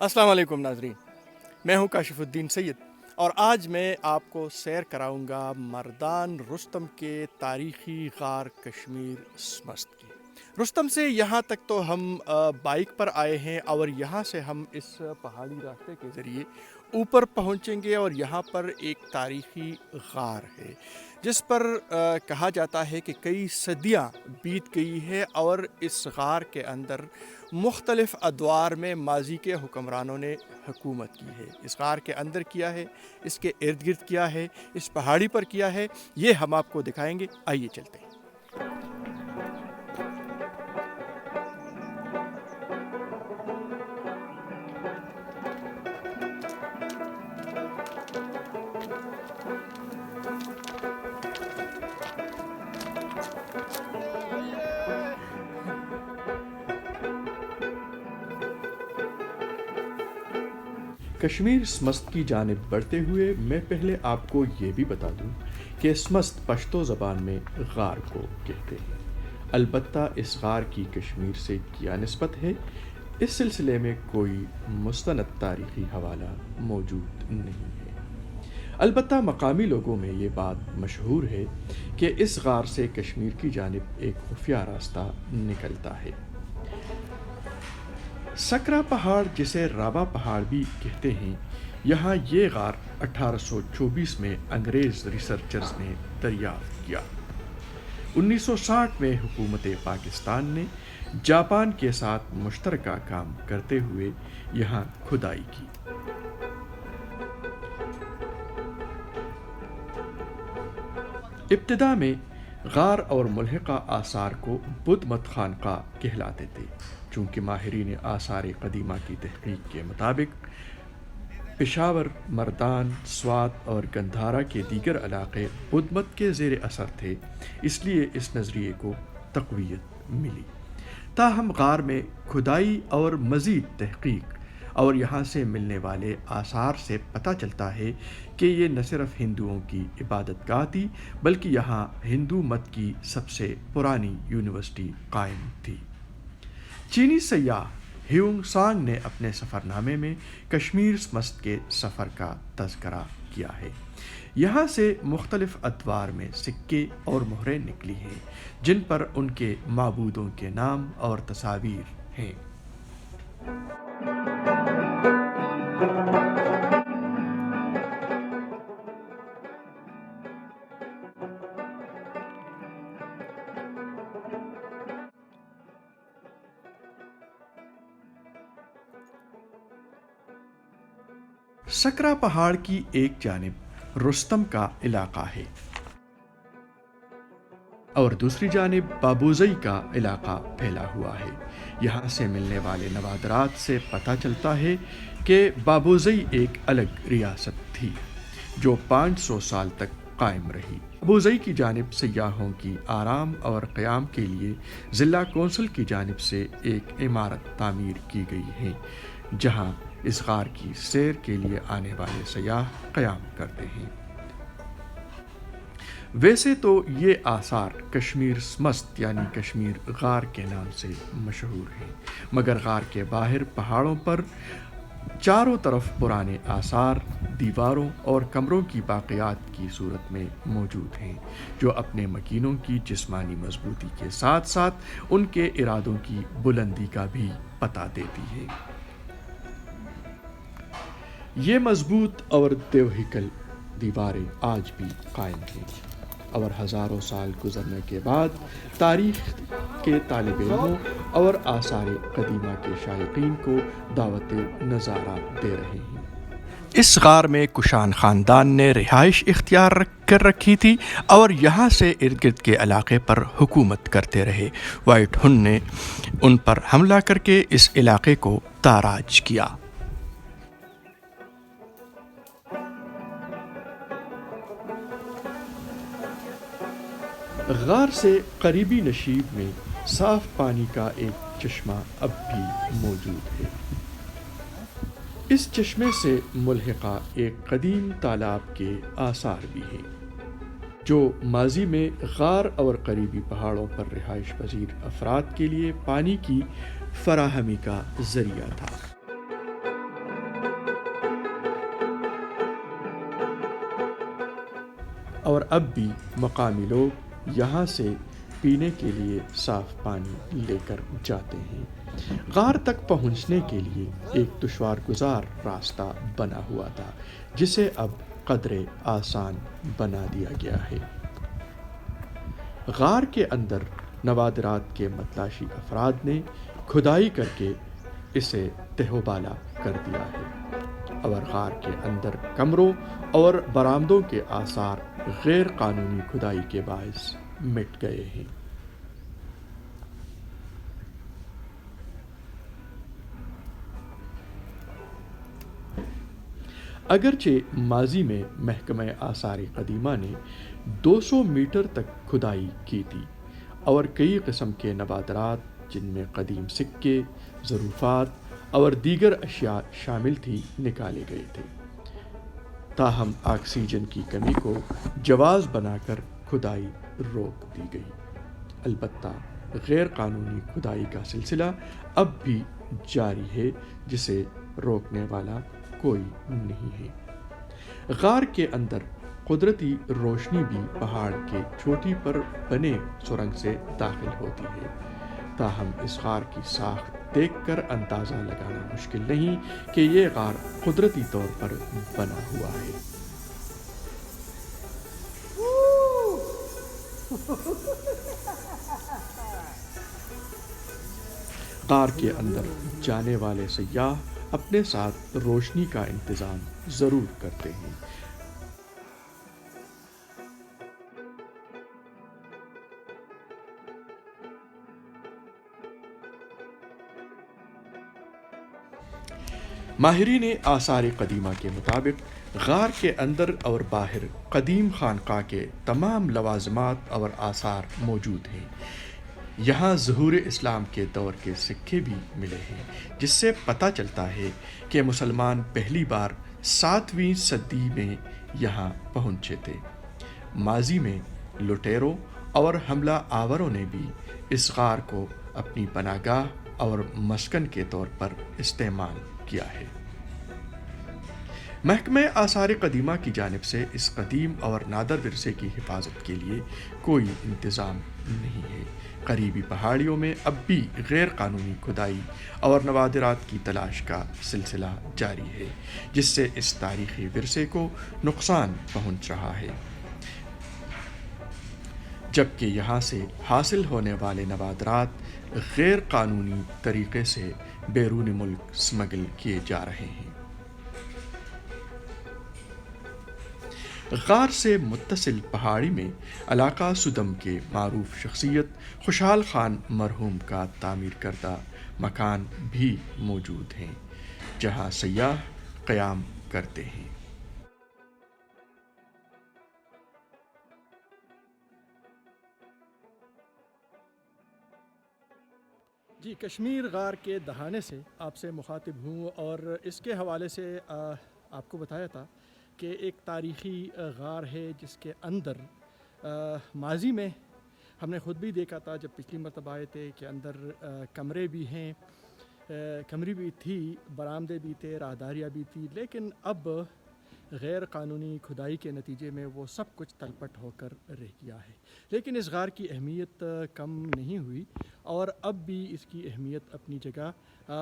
अस्सलाम वालेकुम नाजरीन, मैं हूं काशिफुद्दीन सैयद और आज मैं आपको सैर कराऊंगा मर्दान रुस्तम के तारीख़ी गार कश्मीर स्मस्त की। रुस्तम से यहाँ तक तो हम बाइक पर आए हैं और यहाँ से हम इस पहाड़ी रास्ते के ज़रिए ऊपर पहुँचेंगे और यहाँ पर एक तारीख़ी गार है जिस पर कहा जाता है कि कई सदियाँ बीत गई है और इस गार के अंदर मुख्तलिफ़ अदवार में माजी के हुक्मरानों ने हुकूमत की है। इस गार के अंदर किया है, इसके इर्द गिर्द किया है, इस पहाड़ी पर किया है, ये हम आपको दिखाएंगे। आइए चलते हैं। कश्मीर स्मस्त की जानिब बढ़ते हुए मैं पहले आपको ये भी बता दूं कि स्मस्त पश्तो ज़बान में गार को कहते हैं। अलबत्ता इस गार की कश्मीर से क्या निस्बत है, इस सिलसिले में कोई मुस्तनद तारीख़ी हवाला मौजूद नहीं है। अलबत्ता मकामी लोगों में ये बात मशहूर है कि इस गार से कश्मीर की जानिब एक खुफिया रास्ता निकलता है। सकरा पहाड़, जिसे राबा पहाड़ भी कहते हैं, यहाँ ये गार 1824 में अंग्रेज़ रिसर्चर्स ने दरियाफ्त किया। 1960 में हुकूमत पाकिस्तान ने जापान के साथ मुश्तरका काम करते हुए यहाँ खुदाई की। इब्तिदा में गार और मुल्हिका आसार को बुद्ध खानका कहलाते थे, चूँकि माहिरीन आसार कदीमा की तहकीक के मुताबिक पेशावर, मर्दान, स्वात और गंधारा के दीगर इलाक़े बुद्ध के ज़ेर असर थे, इसलिए इस नज़रिए को तक़वियत मिली। ताहम गार में खुदाई और मज़ीद तहकीक और यहाँ से मिलने वाले आसार से पता चलता है कि ये न सिर्फ हिंदुओं की इबादतगाह थी, बल्कि यहाँ हिंदू मत की सबसे पुरानी यूनिवर्सिटी कायम थी। चीनी सयाह ह्यूंग सांग ने अपने सफ़रनामे में कश्मीर स्मस्त के सफ़र का तज़करा किया है। यहाँ से मुख्तलिफ़ अतवार में सिक्के और मोहरें निकली हैं, जिन पर उनके माबूदों के नाम और तस्वीर हैं। सकरा पहाड़ की एक जानिब रुस्तम का इलाका है और दूसरी जानिब बाबूज़ई का इलाका फैला हुआ है। यहाँ से मिलने वाले नवादरात से पता चलता है कि बाबूज़ई एक अलग रियासत थी जो 500 साल तक कायम रही। बाबूज़ई की जानिब सयाहों की आराम और क़याम के लिए ज़िला कौंसिल की जानिब से एक इमारत तामीर की गई है, जहाँ इस गार की सैर के लिए आने वाले सयाह क़याम करते हैं। वैसे तो ये आसार कश्मीर स्मस्त यानी कश्मीर गार के नाम से मशहूर हैं, मगर गार के बाहर पहाड़ों पर चारों तरफ पुराने आसार दीवारों और कमरों की बाक़ियात की सूरत में मौजूद हैं, जो अपने मकीनों की जिस्मानी मजबूती के साथ साथ उनके इरादों की बुलंदी का भी पता देती है। ये मजबूत और देवहिकल दीवारें आज भी कायम हैं और हज़ारों साल गुजरने के बाद तारीख़ के तालिब इल्मों और आसार कदीमा के शायकीन को दावत नज़ारा दे रहे हैं। इस गार में कुशान ख़ानदान ने रिहाइश इख्तियार कर रखी थी और यहाँ से इर्द गिर्द के इलाक़े पर हुकूमत करते रहे। वाइट हुन ने उन पर हमला करके इस इलाक़े को ताराज किया। गार से करीबी नशीब में साफ पानी का एक चश्मा अब भी मौजूद है। इस चश्मे से मुल्हिका एक कदीम तालाब के आसार भी हैं, जो माजी में गार और करीबी पहाड़ों पर रिहाइश पजीर अफराद के लिए पानी की फराहमी का ज़रिया था। اور اب بھی مقامی لوگ یہاں سے پینے کے لیے صاف پانی لے کر جاتے ہیں۔ غار تک پہنچنے کے لیے ایک دشوار گزار راستہ بنا ہوا تھا جسے اب قدرے آسان بنا دیا گیا ہے۔ غار کے اندر نوادرات کے متلاشی افراد نے کھدائی کر کے اسے تہہ و بالا کر دیا ہے اور غار کے اندر کمروں اور برآمدوں کے آثار غیر قانونی کھدائی کے باعث مٹ گئے ہیں۔ اگرچہ ماضی میں محکمہ آثار قدیمہ نے 200 میٹر تک کھدائی کی تھی اور کئی قسم کے نوادرات جن میں قدیم سکے، ظروفات اور دیگر اشیاء شامل تھی نکالے گئے تھے، تاہم آکسیجن کی کمی کو جواز بنا کر کھدائی روک دی گئی۔ البتہ غیر قانونی کھدائی کا سلسلہ اب بھی جاری ہے جسے روکنے والا کوئی نہیں ہے۔ غار کے اندر قدرتی روشنی بھی پہاڑ کے چوٹی پر بنے سرنگ سے داخل ہوتی ہے، تاہم اس غار کی ساخت دیکھ کر اندازہ لگانا مشکل نہیں کہ یہ غار قدرتی طور پر بنا ہوا ہے۔ غار کے اندر جانے والے سیاح اپنے ساتھ روشنی کا انتظام ضرور کرتے ہیں۔ ماہرین آثار قدیمہ کے مطابق غار کے اندر اور باہر قدیم خانقاہ کے تمام لوازمات اور آثار موجود ہیں۔ یہاں ظہور اسلام کے دور کے سکے بھی ملے ہیں جس سے پتہ چلتا ہے کہ مسلمان پہلی بار 7ویں صدی میں یہاں پہنچے تھے۔ ماضی میں لٹیروں اور حملہ آوروں نے بھی اس غار کو اپنی پناہ گاہ اور مسکن کے طور پر استعمال کیا ہے۔ محکمہ آثار قدیمہ کی جانب سے اس قدیم اور نادر ورثے کی حفاظت کے لیے کوئی انتظام نہیں ہے۔ قریبی پہاڑیوں میں اب بھی غیر قانونی کھدائی اور نوادرات کی تلاش کا سلسلہ جاری ہے جس سے اس تاریخی ورثے کو نقصان پہنچ رہا ہے، جبکہ یہاں سے حاصل ہونے والے نوادرات غیر قانونی طریقے سے بیرون ملک سمگل کیے جا رہے ہیں۔ غار سے متصل پہاڑی میں علاقہ سدم کے معروف شخصیت خوشحال خان مرحوم کا تعمیر کردہ مکان بھی موجود ہیں جہاں سیاح قیام کرتے ہیں۔ جی، کشمیر غار کے دہانے سے آپ سے مخاطب ہوں اور اس کے حوالے سے آپ کو بتایا تھا کہ ایک تاریخی غار ہے جس کے اندر ماضی میں ہم نے خود بھی دیکھا تھا جب پچھلی مرتبہ آئے تھے کہ اندر کمرے بھی ہیں، کمری بھی تھی، برآمدے بھی تھے، راہداریاں بھی تھی، لیکن اب غیر قانونی کھدائی کے نتیجے میں وہ سب کچھ تلپٹ ہو کر رہ گیا ہے۔ لیکن اس غار کی اہمیت کم نہیں ہوئی اور اب بھی اس کی اہمیت اپنی جگہ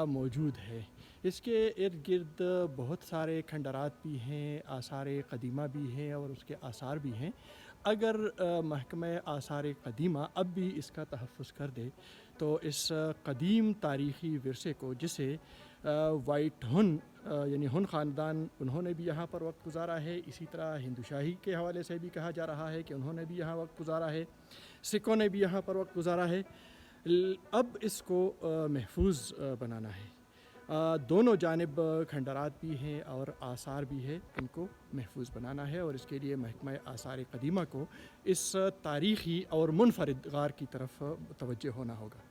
موجود ہے۔ اس کے ارد گرد بہت سارے کھنڈرات بھی ہیں، آثار قدیمہ بھی ہیں اور اس کے آثار بھی ہیں۔ اگر محکمہ آثار قدیمہ اب بھی اس کا تحفظ کر دے تو اس قدیم تاریخی ورثے کو، جسے وائٹ ہن یعنی ہن خاندان انہوں نے بھی یہاں پر وقت گزارا ہے، اسی طرح ہندو شاہی کے حوالے سے بھی کہا جا رہا ہے کہ انہوں نے بھی یہاں وقت گزارا ہے، سکھوں نے بھی یہاں پر وقت گزارا ہے، اب اس کو محفوظ بنانا ہے۔ دونوں جانب کھنڈرات بھی ہیں اور آثار بھی ہے، ان کو محفوظ بنانا ہے اور اس کے لیے محکمہ آثار قدیمہ کو اس تاریخی اور منفرد غار کی طرف توجہ ہونا ہوگا۔